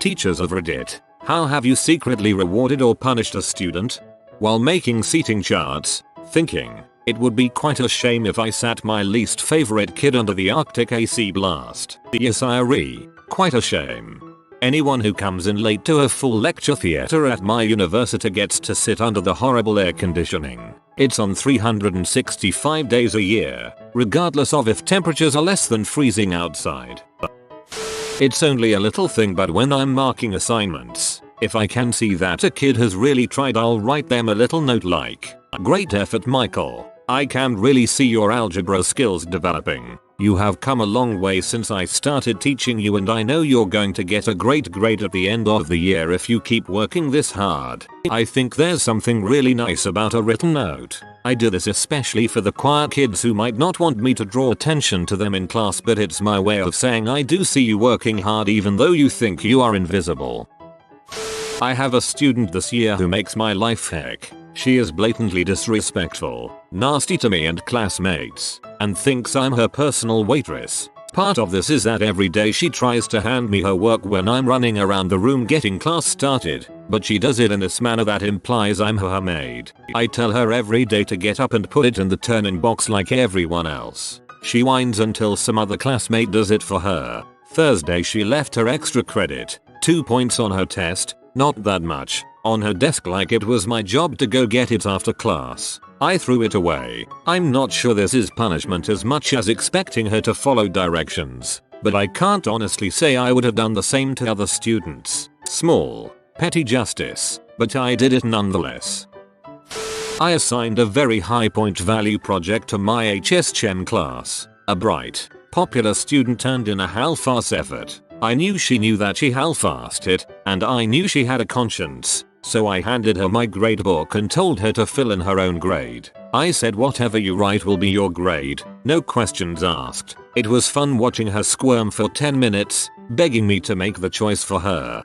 Teachers of Reddit, how have you secretly rewarded or punished a student? While making seating charts, thinking, it would be quite a shame if I sat my least favorite kid under the Arctic AC blast. Yes, I agree, quite a shame. Anyone who comes in late to a full lecture theatre at my university gets to sit under the horrible air conditioning. It's on 365 days a year, regardless of if temperatures are less than freezing outside. It's only a little thing, but when I'm marking assignments, if I can see that a kid has really tried, I'll write them a little note like, "Great effort, Michael. I can really see your algebra skills developing. You have come a long way since I started teaching you, and I know you're going to get a great grade at the end of the year if you keep working this hard." I think there's something really nice about a written note. I do this especially for the quiet kids who might not want me to draw attention to them in class, but it's my way of saying I do see you working hard even though you think you are invisible. I have a student this year who makes my life heck. She is blatantly disrespectful, nasty to me and classmates, and thinks I'm her personal waitress. Part of this is that every day she tries to hand me her work when I'm running around the room getting class started, but she does it in this manner that implies I'm her maid. I tell her every day to get up and put it in the turn-in box like everyone else. She whines until some other classmate does it for her. Thursday she left her extra credit, 2 points on her test, not that much, on her desk like it was my job to go get it after class. I threw it away. I'm not sure this is punishment as much as expecting her to follow directions, but I can't honestly say I would have done the same to other students. Small, petty justice, but I did it nonetheless. I assigned a very high point value project to my HSChem class. A bright, popular student turned in a half-ass effort. I knew she knew that she half-assed it, and I knew she had a conscience, so I handed her my gradebook and told her to fill in her own grade. I said whatever you write will be your grade, no questions asked. It was fun watching her squirm for 10 minutes, begging me to make the choice for her.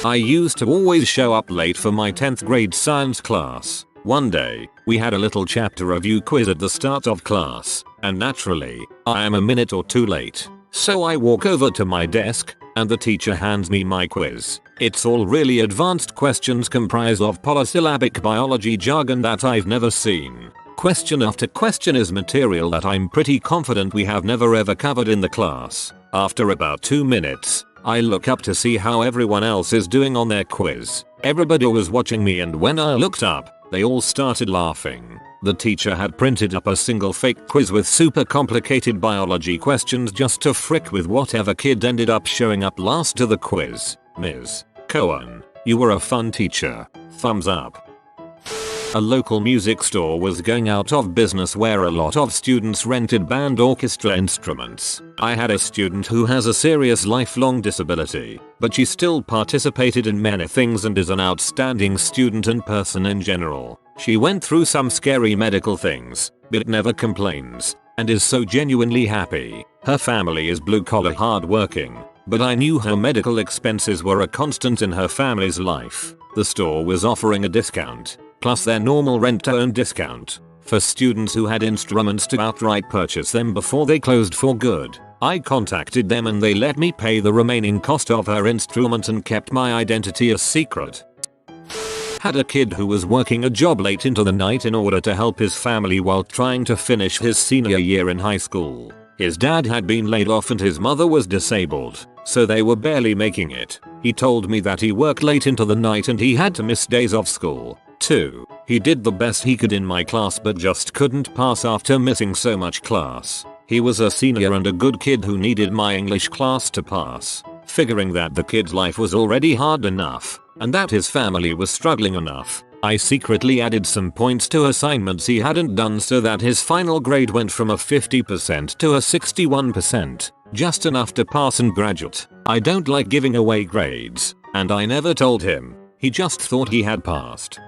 I used to always show up late for my 10th grade science class. One day, we had a little chapter review quiz at the start of class, and naturally, I am a minute or two late. So I walk over to my desk, and the teacher hands me my quiz. It's all really advanced questions comprised of polysyllabic biology jargon that I've never seen. Question after question is material that I'm pretty confident we have never ever covered in the class. After about 2 minutes, I look up to see how everyone else is doing on their quiz. Everybody was watching me, and when I looked up, they all started laughing. The teacher had printed up a single fake quiz with super complicated biology questions just to frick with whatever kid ended up showing up last to the quiz. Ms. Cohen, you were a fun teacher. Thumbs up. A local music store was going out of business where a lot of students rented band orchestra instruments. I had a student who has a serious lifelong disability, but she still participated in many things and is an outstanding student and person in general. She went through some scary medical things, but never complains, and is so genuinely happy. Her family is blue-collar hard-working, but I knew her medical expenses were a constant in her family's life. The store was offering a discount, plus their normal rent-to-own discount, for students who had instruments to outright purchase them before they closed for good. I contacted them and they let me pay the remaining cost of her instrument and kept my identity a secret. Had a kid who was working a job late into the night in order to help his family while trying to finish his senior year in high school. His dad had been laid off and his mother was disabled, so they were barely making it. He told me that he worked late into the night and he had to miss days of school. 2. He did the best he could in my class but just couldn't pass after missing so much class. He was a senior and a good kid who needed my English class to pass. Figuring that the kid's life was already hard enough, and that his family was struggling enough, I secretly added some points to assignments he hadn't done so that his final grade went from a 50% to a 61%, just enough to pass and graduate. I don't like giving away grades, and I never told him. He just thought he had passed.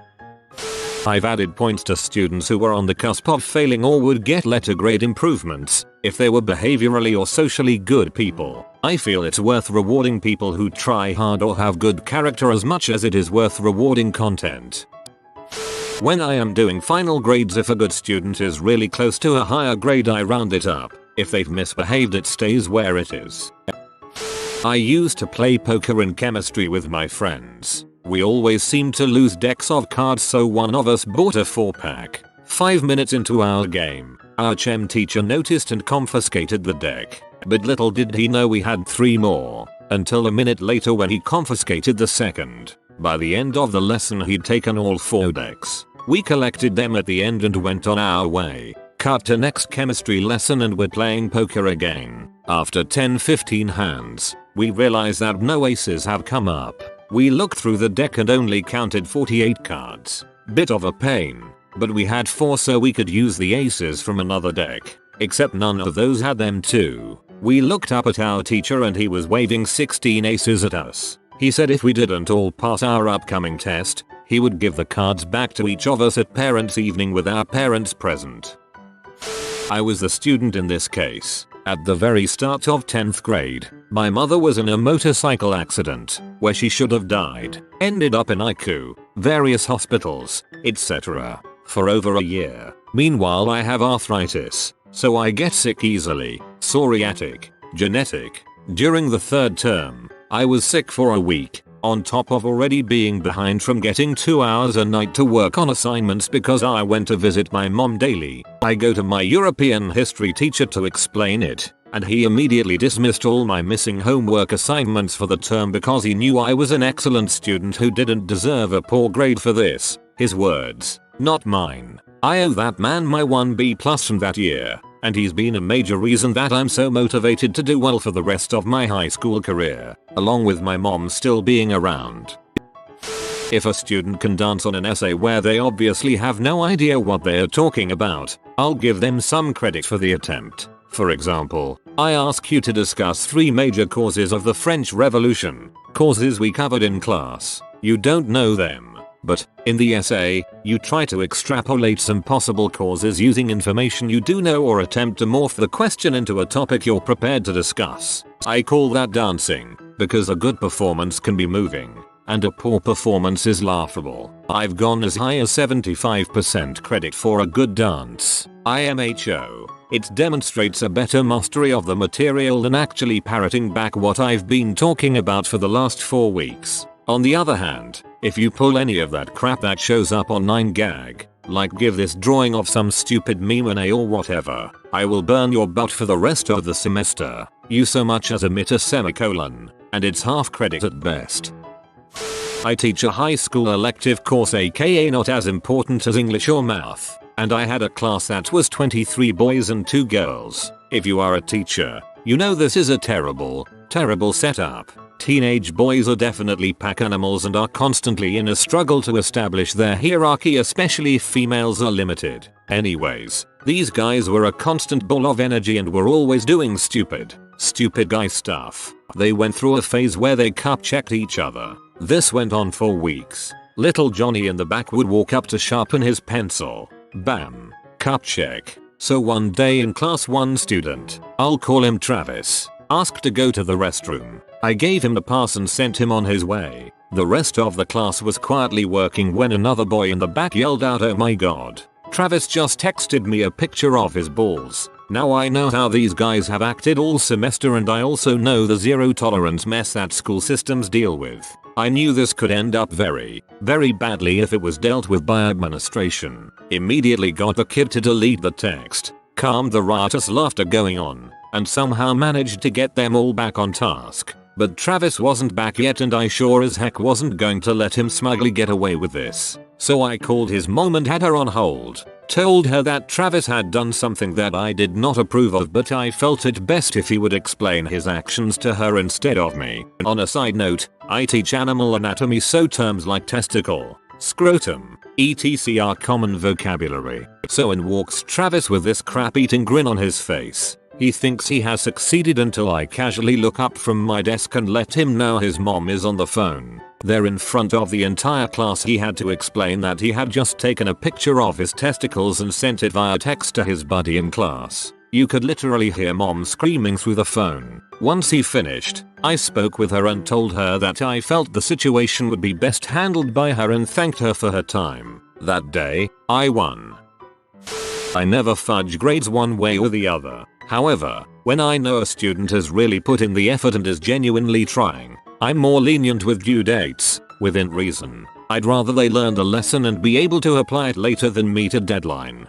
I've added points to students who were on the cusp of failing or would get letter grade improvements if they were behaviorally or socially good people. I feel it's worth rewarding people who try hard or have good character as much as it is worth rewarding content. When I am doing final grades, if a good student is really close to a higher grade, I round it up. If they've misbehaved, it stays where it is. I used to play poker in chemistry with my friends. We always seemed to lose decks of cards, so one of us bought a 4-pack. 5 minutes into our game, our chem teacher noticed and confiscated the deck. But little did he know we had 3 more, until a minute later when he confiscated the second. By the end of the lesson he'd taken all 4 decks. We collected them at the end and went on our way. Cut to next chemistry lesson and we're playing poker again. After 10-15 hands, we realize that no aces have come up. We looked through the deck and only counted 48 cards. Bit of a pain, but we had 4 so we could use the aces from another deck. Except none of those had them too. We looked up at our teacher and he was waving 16 aces at us. He said if we didn't all pass our upcoming test, he would give the cards back to each of us at parents' evening with our parents present. I was the student in this case. At the very start of 10th grade, my mother was in a motorcycle accident where she should have died. Ended up in ICU, various hospitals, etc. for over a year. Meanwhile I have arthritis, so I get sick easily. Psoriatic, genetic. During the 3rd term, I was sick for a week, on top of already being behind from getting 2 hours a night to work on assignments because I went to visit my mom daily. I go to my European history teacher to explain it, and he immediately dismissed all my missing homework assignments for the term because he knew I was an excellent student who didn't deserve a poor grade for this. His words, not mine. I owe that man my 1B+ from that year, and he's been a major reason that I'm so motivated to do well for the rest of my high school career, along with my mom still being around. If a student can dance on an essay where they obviously have no idea what they're talking about, I'll give them some credit for the attempt. For example, I ask you to discuss 3 major causes of the French Revolution, causes we covered in class. You don't know them. But, in the essay, you try to extrapolate some possible causes using information you do know or attempt to morph the question into a topic you're prepared to discuss. I call that dancing, because a good performance can be moving, and a poor performance is laughable. I've gone as high as 75% credit for a good dance. IMHO. It demonstrates a better mastery of the material than actually parroting back what I've been talking about for the last 4 weeks. On the other hand, if you pull any of that crap that shows up on 9gag, like give this drawing of some stupid meme an A or whatever, I will burn your butt for the rest of the semester. You so much as omit a semicolon, and it's half credit at best. I teach a high school elective course aka not as important as English or math, and I had a class that was 23 boys and 2 girls. If you are a teacher, you know this is a terrible setup. Teenage boys are definitely pack animals and are constantly in a struggle to establish their hierarchy, especially if females are limited. Anyways, these guys were a constant ball of energy and were always doing stupid guy stuff. They went through a phase where they cup checked each other. This went on for weeks. Little Johnny in the back would walk up to sharpen his pencil. Bam. Cup check. So one day in class, one student, I'll call him Travis, asked to go to the restroom. I gave him a pass and sent him on his way. The rest of the class was quietly working when another boy in the back yelled out, "Oh my god. Travis just texted me a picture of his balls." Now I know how these guys have acted all semester, and I also know the zero tolerance mess that school systems deal with. I knew this could end up very badly if it was dealt with by administration. Immediately got the kid to delete the text, calmed the riotous laughter going on, and somehow managed to get them all back on task. But Travis wasn't back yet, and I sure as heck wasn't going to let him smugly get away with this. So I called his mom and had her on hold. Told her that Travis had done something that I did not approve of, but I felt it best if he would explain his actions to her instead of me. On a side note, I teach animal anatomy, so terms like testicle, scrotum, etc. are common vocabulary. So in walks Travis with this crap-eating grin on his face. He thinks he has succeeded until I casually look up from my desk and let him know his mom is on the phone. There in front of the entire class he had to explain that he had just taken a picture of his testicles and sent it via text to his buddy in class. You could literally hear mom screaming through the phone. Once he finished, I spoke with her and told her that I felt the situation would be best handled by her and thanked her for her time. That day, I won. I never fudge grades one way or the other. However, When I know a student has really put in the effort and is genuinely trying, I'm more lenient with due dates, within reason. I'd rather they learn the lesson and be able to apply it later than meet a deadline.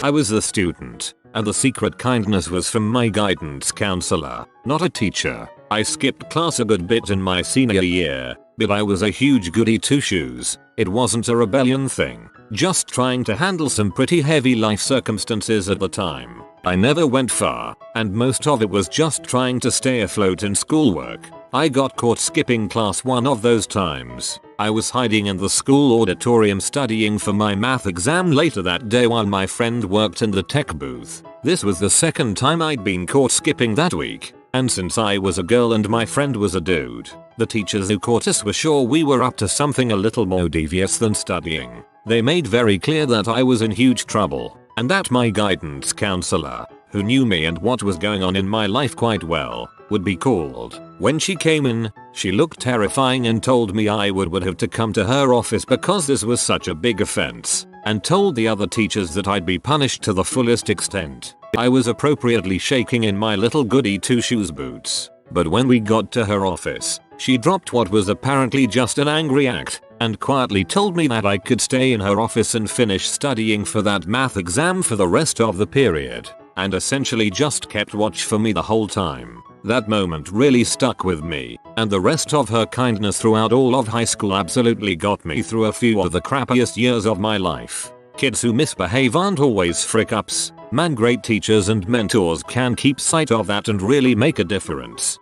I was the student, and the secret kindness was from my guidance counselor, not a teacher. I skipped class a good bit in my senior year, but I was a huge goody two-shoes. It wasn't a rebellion thing, just trying to handle some pretty heavy life circumstances at the time. I never went far, and most of it was just trying to stay afloat in schoolwork. I got caught skipping class one of those times. I was hiding in the school auditorium studying for my math exam later that day while my friend worked in the tech booth. This was the second time I'd been caught skipping that week, and since I was a girl and my friend was a dude, the teachers who caught us were sure we were up to something a little more devious than studying. They made very clear that I was in huge trouble, and that my guidance counselor, who knew me and what was going on in my life quite well, would be called. When she came in, she looked terrifying and told me I would have to come to her office because this was such a big offense, and told the other teachers that I'd be punished to the fullest extent. I was appropriately shaking in my little goody two-shoes boots, but when we got to her office, she dropped what was apparently just an angry act, and quietly told me that I could stay in her office and finish studying for that math exam for the rest of the period, and essentially just kept watch for me the whole time. That moment really stuck with me, and the rest of her kindness throughout all of high school absolutely got me through a few of the crappiest years of my life. Kids who misbehave aren't always frick-ups. Man, great teachers and mentors can keep sight of that and really make a difference.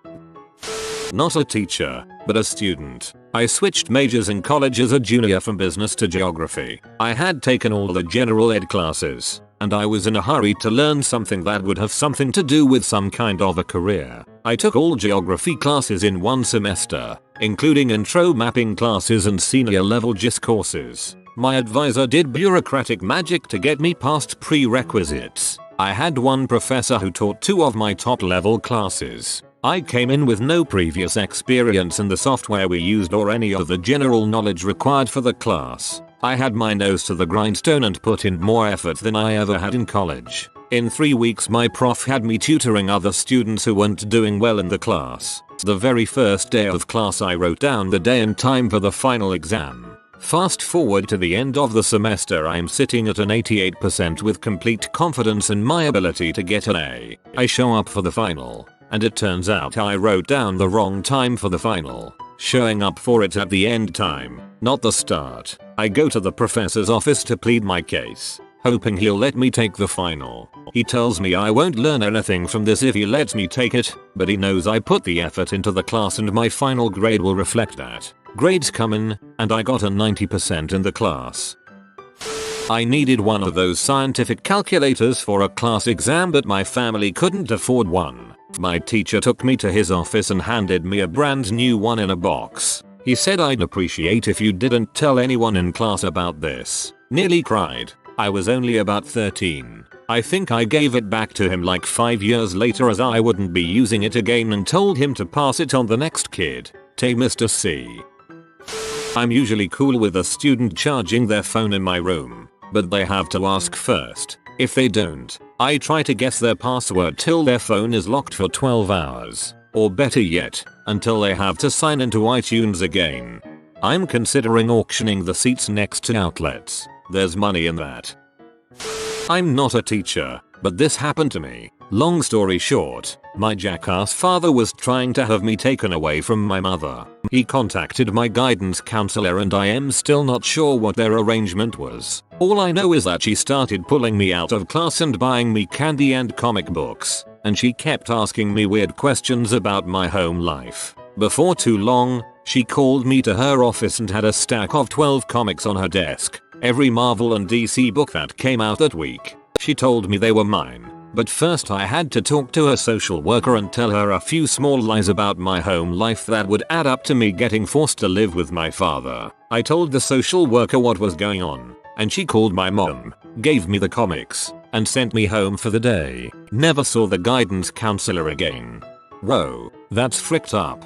Not a teacher, but a student. I switched majors in college as a junior from business to geography. I had taken all the general ed classes, and I was in a hurry to learn something that would have something to do with some kind of a career. I took all geography classes in one semester, including intro mapping classes and senior level GIS courses. My advisor did bureaucratic magic to get me past prerequisites. I had one professor who taught 2 of my top level classes. I came in with no previous experience in the software we used or any of the general knowledge required for the class. I had my nose to the grindstone and put in more effort than I ever had in college. In 3 weeks my prof had me tutoring other students who weren't doing well in the class. The very first day of class I wrote down the day and time for the final exam. Fast forward to the end of the semester, I'm sitting at an 88% with complete confidence in my ability to get an A. I show up for the final, and it turns out I wrote down the wrong time for the final, showing up for it at the end time, not the start. I go to the professor's office to plead my case, hoping he'll let me take the final. He tells me I won't learn anything from this if he lets me take it, but he knows I put the effort into the class and my final grade will reflect that. Grades come in, and I got a 90% in the class. I needed one of those scientific calculators for a class exam, but my family couldn't afford one. My teacher took me to his office and handed me a brand new one in a box. He said I'd appreciate if you didn't tell anyone in class about this. Nearly cried. I was only about 13. I think I gave it back to him like 5 years later as I wouldn't be using it again and told him to pass it on the next kid. Take Mr. C. I'm usually cool with a student charging their phone in my room, but they have to ask first. If they don't, I try to guess their password till their phone is locked for 12 hours, or better yet, until they have to sign into iTunes again. I'm considering auctioning the seats next to outlets. There's money in that. I'm not a teacher, but this happened to me. Long story short, my jackass father was trying to have me taken away from my mother. He contacted my guidance counselor and I am still not sure what their arrangement was. All I know is that she started pulling me out of class and buying me candy and comic books, and she kept asking me weird questions about my home life. Before too long, she called me to her office and had a stack of 12 comics on her desk, every Marvel and DC book that came out that week. She told me they were mine. But first I had to talk to her social worker and tell her a few small lies about my home life that would add up to me getting forced to live with my father. I told the social worker what was going on, and she called my mom, gave me the comics, and sent me home for the day. Never saw the guidance counselor again. Whoa, that's fricked up.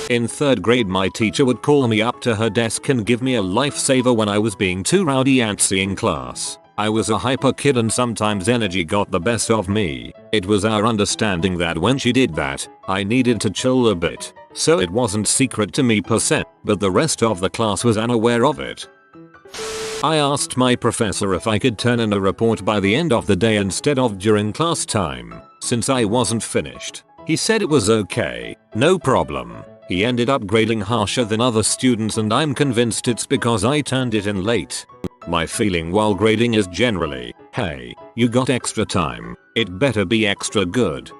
In 3rd grade my teacher would call me up to her desk and give me a lifesaver when I was being too rowdy antsy in class. I was a hyper kid and sometimes energy got the best of me. It was our understanding that when she did that, I needed to chill a bit. So it wasn't secret to me per se, but the rest of the class was unaware of it. I asked my professor if I could turn in a report by the end of the day instead of during class time, since I wasn't finished. He said it was okay, no problem. He ended up grading harsher than other students and I'm convinced it's because I turned it in late. My feeling while grading is generally, hey, you got extra time, it better be extra good.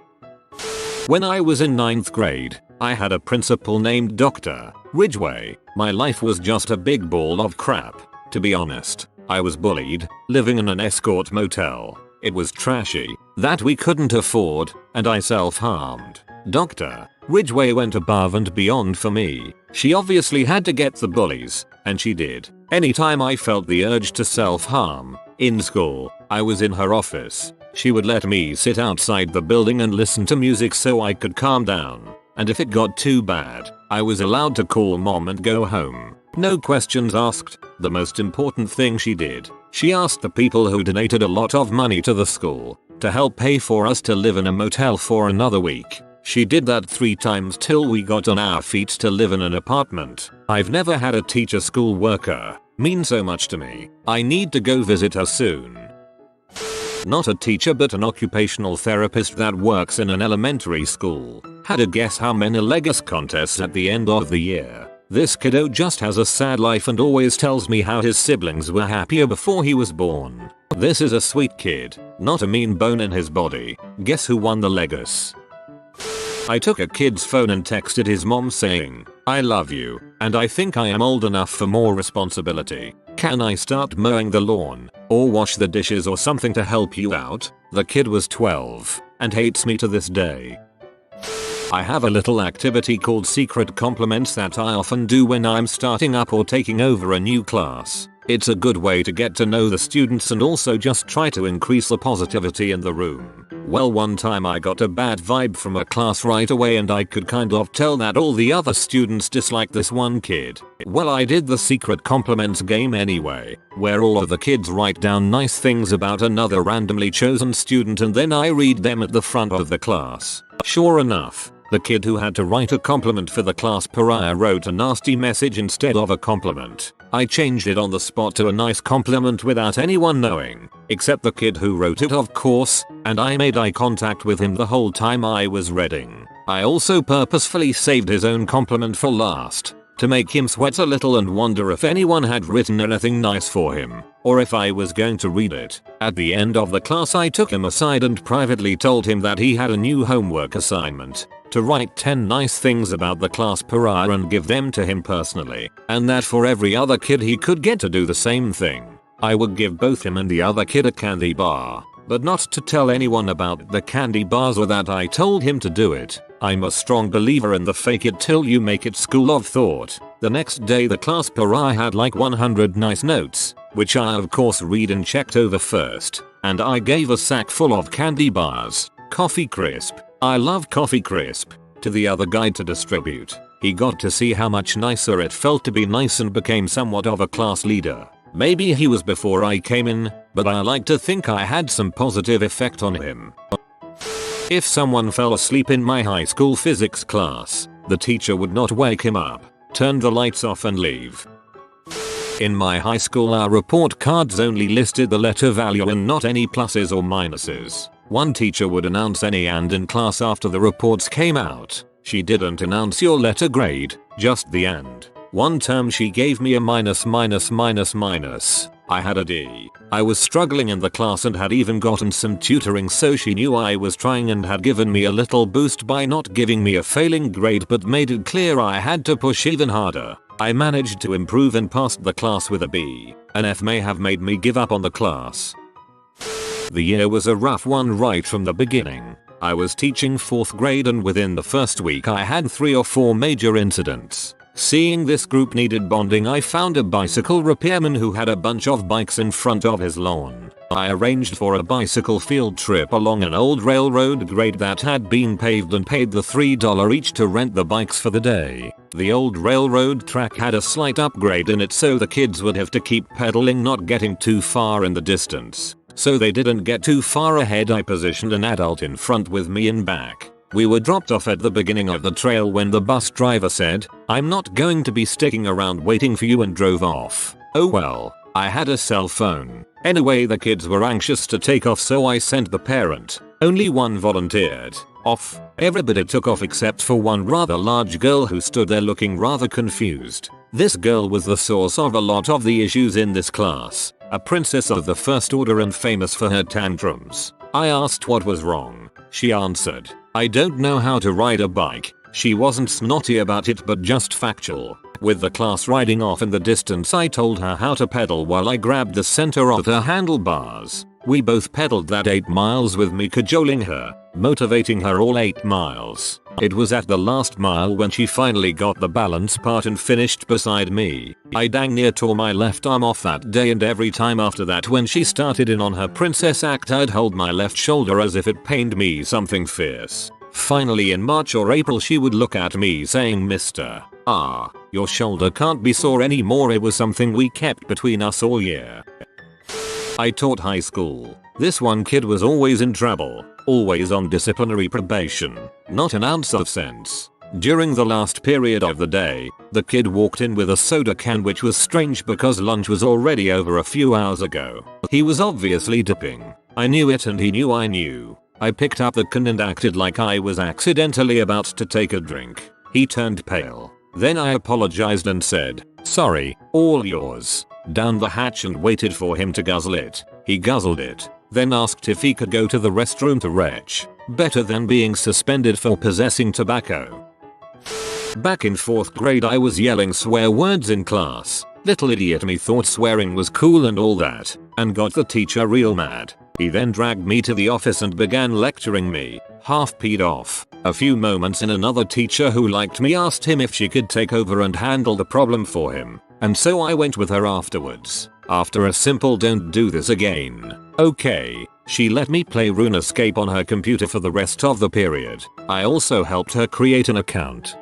When I was in 9th grade, I had a principal named Dr. Ridgway. My life was just a big ball of crap. To be honest, I was bullied, living in an escort motel. It was trashy, that we couldn't afford, and I self-harmed. Dr. Ridgway went above and beyond for me. She obviously had to get the bullies, and she did. Anytime I felt the urge to self-harm, in school, I was in her office. She would let me sit outside the building and listen to music so I could calm down. And if it got too bad, I was allowed to call mom and go home. No questions asked. The most important thing she did, she asked the people who donated a lot of money to the school to help pay for us to live in a motel for another week. She did that 3 times till we got on our feet to live in an apartment. I've never had a teacher school worker mean so much to me. I need to go visit her soon. Not a teacher but an occupational therapist that works in an elementary school. Had a guess how many Legos contests at the end of the year. This kiddo just has a sad life and always tells me how his siblings were happier before he was born. This is a sweet kid, not a mean bone in his body. Guess who won the Legos? I took a kid's phone and texted his mom saying, I love you, and I think I am old enough for more responsibility. Can I start mowing the lawn, or wash the dishes or something to help you out? The kid was 12, and hates me to this day. I have a little activity called secret compliments that I often do when I'm starting up or taking over a new class. It's a good way to get to know the students and also just try to increase the positivity in the room. Well, one time I got a bad vibe from a class right away and I could kind of tell that all the other students disliked this one kid. Well, I did the secret compliments game anyway, where all of the kids write down nice things about another randomly chosen student and then I read them at the front of the class. Sure enough, the kid who had to write a compliment for the class pariah wrote a nasty message instead of a compliment. I changed it on the spot to a nice compliment without anyone knowing, except the kid who wrote it of course, and I made eye contact with him the whole time I was reading. I also purposefully saved his own compliment for last, to make him sweat a little and wonder if anyone had written anything nice for him, or if I was going to read it. At the end of the class I took him aside and privately told him that he had a new homework assignment, to write 10 nice things about the class pariah and give them to him personally, and that for every other kid he could get to do the same thing. I would give both him and the other kid a candy bar, but not to tell anyone about the candy bars or that I told him to do it. I'm a strong believer in the fake it till you make it school of thought. The next day the class pariah had like 100 nice notes, which I of course read and checked over first, and I gave a sack full of candy bars, Coffee Crisp, I love Coffee Crisp, to the other guy to distribute. He got to see how much nicer it felt to be nice and became somewhat of a class leader. Maybe he was before I came in, but I like to think I had some positive effect on him. If someone fell asleep in my high school physics class, the teacher would not wake him up, turn the lights off and leave. In my high school our report cards only listed the letter value and not any pluses or minuses. One teacher would announce any and in class after the reports came out. She didn't announce your letter grade, just the and. One term she gave me a minus. I had a D. I was struggling in the class and had even gotten some tutoring, so she knew I was trying and had given me a little boost by not giving me a failing grade but made it clear I had to push even harder. I managed to improve and passed the class with a B. An F may have made me give up on the class. The year was a rough one right from the beginning. I was teaching 4th grade and within the first week I had 3 or 4 major incidents. Seeing this group needed bonding, I found a bicycle repairman who had a bunch of bikes in front of his lawn. I arranged for a bicycle field trip along an old railroad grade that had been paved and paid the $3 each to rent the bikes for the day. The old railroad track had a slight upgrade in it, so the kids would have to keep pedaling, not getting too far in the distance. So they didn't get too far ahead. I positioned an adult in front with me in back. We were dropped off at the beginning of the trail when the bus driver said, "I'm not going to be sticking around waiting for you," and drove off. Oh well, I had a cell phone. Anyway, the kids were anxious to take off, so I sent the parent. Only one volunteered. Off. Everybody took off except for one rather large girl who stood there looking rather confused. This girl was the source of a lot of the issues in this class. A princess of the first order and famous for her tantrums. I asked what was wrong. She answered, "I don't know how to ride a bike." She wasn't snotty about it, but just factual. With the class riding off in the distance, I told her how to pedal while I grabbed the center of her handlebars. We both pedaled that 8 miles with me cajoling her, motivating her all 8 miles. It was at the last mile when she finally got the balance part and finished beside me. I dang near tore my left arm off that day, and every time after that when she started in on her princess act, I'd hold my left shoulder as if it pained me something fierce. Finally in March or April she would look at me saying, "Mister, your shoulder can't be sore anymore." It was something we kept between us all year. I taught high school. This one kid was always in trouble, always on disciplinary probation, not an ounce of sense. During the last period of the day, the kid walked in with a soda can, which was strange because lunch was already over a few hours ago. He was obviously dipping. I knew it and he knew I knew. I picked up the can and acted like I was accidentally about to take a drink. He turned pale. Then I apologized and said, "Sorry, all yours." Down the hatch and waited for him to guzzle it. He guzzled it, then asked if he could go to the restroom to retch. Better than being suspended for possessing tobacco. Back in 4th grade I was yelling swear words in class. Little idiot me thought swearing was cool and all that, and got the teacher real mad. He then dragged me to the office and began lecturing me, half peed off. A few moments in, another teacher who liked me asked him if she could take over and handle the problem for him, and so I went with her afterwards. After a simple "don't do this again." Okay. She let me play RuneScape on her computer for the rest of the period. I also helped her create an account.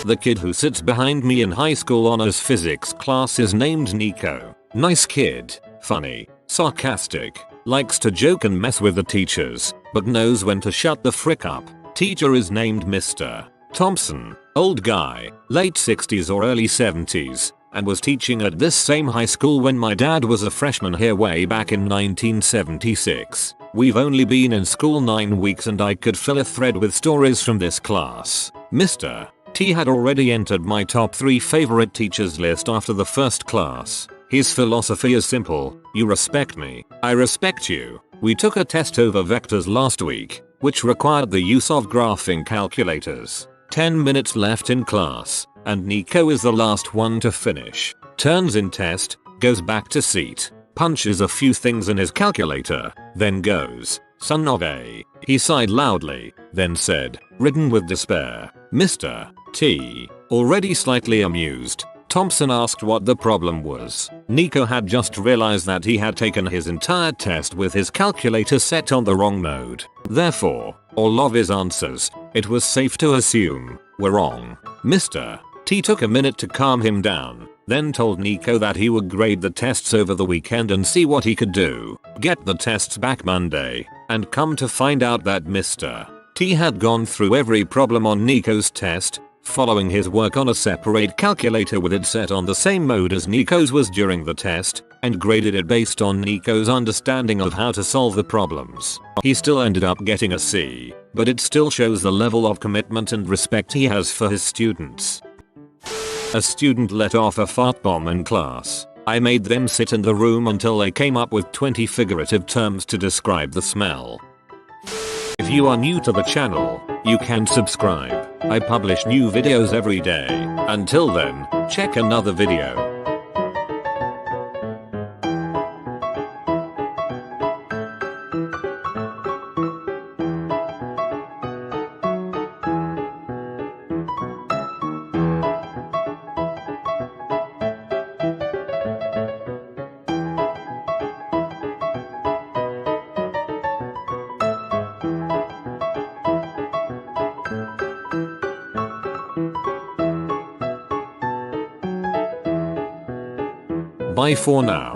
The kid who sits behind me in high school honors physics class is named Nico. Nice kid, funny, sarcastic, likes to joke and mess with the teachers, but knows when to shut the frick up. Teacher is named Mr. Thompson. Old guy, late 60s or early 70s, and was teaching at this same high school when my dad was a freshman here way back in 1976. We've only been in school 9 weeks and I could fill a thread with stories from this class. Mr. T had already entered my top 3 favorite teachers list after the first class. His philosophy is simple: you respect me, I respect you. We took a test over vectors last week, which required the use of graphing calculators. 10 minutes left in class, and Nico is the last one to finish. Turns in test, goes back to seat, punches a few things in his calculator, then goes, "Son of a." He sighed loudly, then said, ridden with despair, "Mr. T." Already slightly amused, Thompson asked what the problem was. Nico had just realized that he had taken his entire test with his calculator set on the wrong mode. Therefore, all of his answers, it was safe to assume, were wrong. Mr. T took a minute to calm him down, then told Nico that he would grade the tests over the weekend and see what he could do. Get the tests back Monday, and come to find out that Mr. T had gone through every problem on Nico's test, following his work on a separate calculator with it set on the same mode as Nico's was during the test, and graded it based on Nico's understanding of how to solve the problems. He still ended up getting a C, but it still shows the level of commitment and respect he has for his students. A student let off a fart bomb in class. I made them sit in the room until they came up with 20 figurative terms to describe the smell. If you are new to the channel, you can subscribe. I publish new videos every day. Until then, check another video. Bye for now.